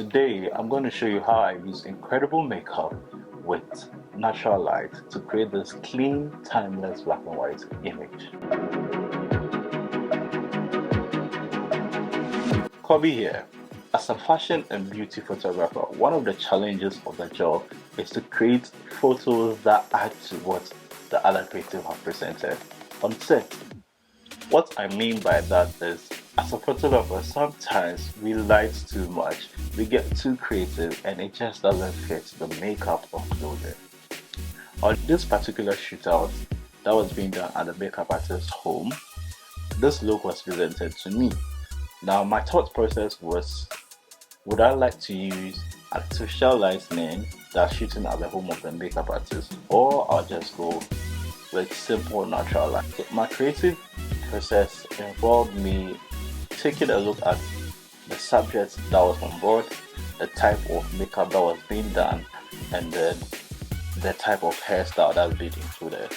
Today, I'm going to show you how I use incredible makeup with natural light to create this clean, timeless black and white image. Kobe here. As a fashion and beauty photographer, one of the challenges of the job is to create photos that add to what the other creative have presented on set. What I mean by that is, as a photographer, sometimes we light too much, we get too creative, and it just doesn't fit the makeup or clothing. On this particular shootout that was being done at the makeup artist's home, this look was presented to me. Now, my thought process was, would I like to use artificial lightning that's shooting at the home of the makeup artist, or I'll just go with simple natural light? So my creative process involved me taking a look at the subject that was on board, the type of makeup that was being done, and then the type of hairstyle that's being included.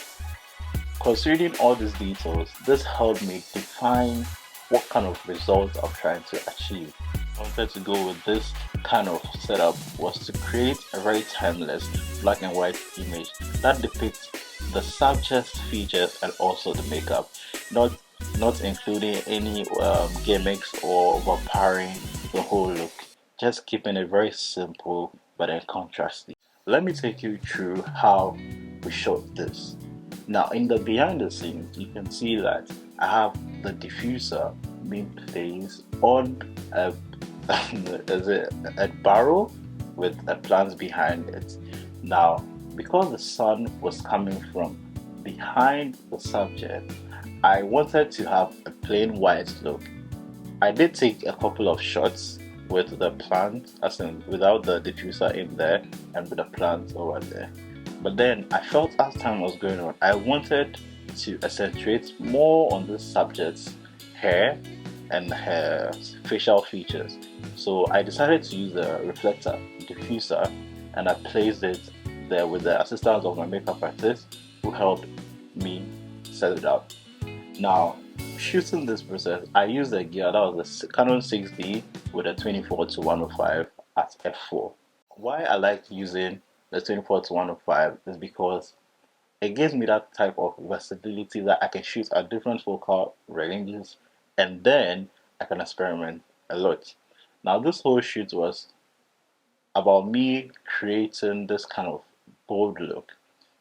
Considering all these details, this helped me define what kind of results I'm trying to achieve. I wanted to go with this kind of setup was to create a very timeless black and white image that depicts the subject's features and also the makeup, not including any gimmicks or overpowering the whole look, just keeping it very simple but then contrasty. Let me take you through how we shot this. Now, in the behind the scenes, you can see that I have the diffuser being placed on a barrel with a plant behind it. Now, because the sun was coming from behind the subject, I wanted to have a plain white look. I did take a couple of shots with the plant, as in without the diffuser in there and with the plant over there. But then I felt as time was going on, I wanted to accentuate more on this subject's hair and her facial features. So I decided to use a reflector diffuser, and I placed it there with the assistance of my makeup artist who helped me set it up. Now, shooting this process, I used a gear that was a Canon 6D with a 24 to 105 at f4. Why I like using the 24 to 105 is because it gives me that type of versatility that I can shoot at different focal ranges, and then I can experiment a lot. Now, this whole shoot was about me creating this kind of bold look.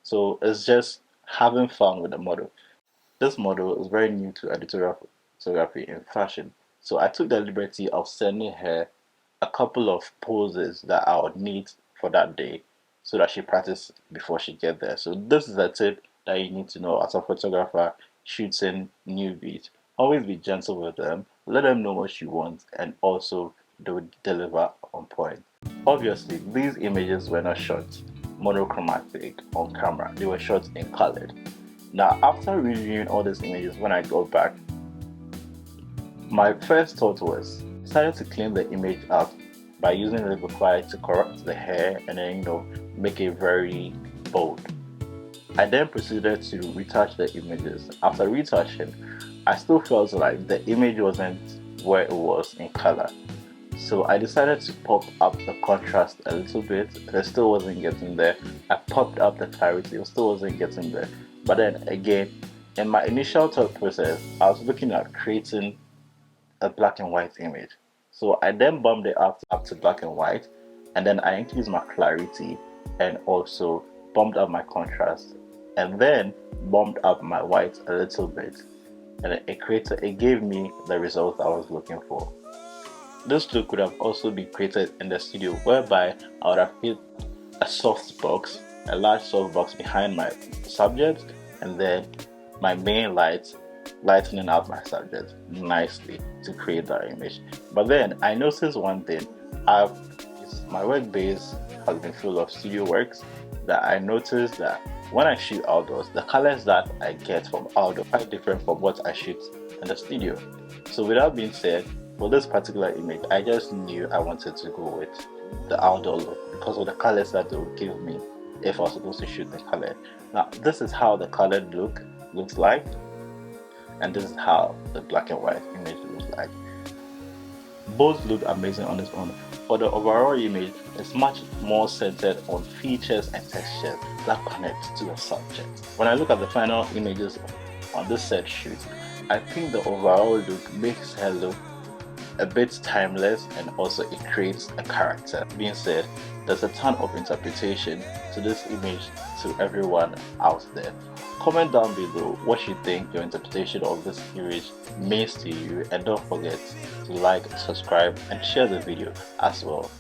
So it's just having fun with the model. This model is very new to editorial photography in fashion. So I took the liberty of sending her a couple of poses that I would need for that day so that she practice before she get there. So this is a tip that you need to know as a photographer shooting newbies. Always be gentle with them, let them know what you want, and also deliver on point. Obviously, these images were not shot monochromatic on camera, they were shot in colored. Now, after reviewing all these images, when I got back, my first thought was, I started to clean the image up by using Liquify to correct the hair and then, make it very bold. I then proceeded to retouch the images. After retouching, I still felt like the image wasn't where it was in color. So I decided to pop up the contrast a little bit. It still wasn't getting there. I popped up the clarity, it still wasn't getting there. But then again, in my initial thought process, I was looking at creating a black and white image. So I then bumped it up to black and white, and then I increased my clarity and also bumped up my contrast, and then bumped up my white a little bit, and it gave me the result I was looking for. This look could have also been created in the studio, whereby I would have put a soft box, a large soft box behind my subject, and then my main light lightening up my subject nicely to create that image. But then I noticed one thing. My work base has been full of studio works, that I noticed that when I shoot outdoors, the colors that I get from outdoors are quite different from what I shoot in the studio. So with that being said, for this particular image, I just knew I wanted to go with the outdoor look because of the colors that they would give me if I was supposed to shoot the color. Now, this is how the colored look looks like, and this is how the black and white image looks like. Both look amazing on its own, but the overall image is much more centered on features and textures that connect to the subject. When I look at the final images on this set shoot, I think the overall look makes her look a bit timeless, and also it creates a character. Being said, there's a ton of interpretation to this image to everyone out there. Comment down below what you think your interpretation of this image means to you, and don't forget to like, subscribe and share the video as well.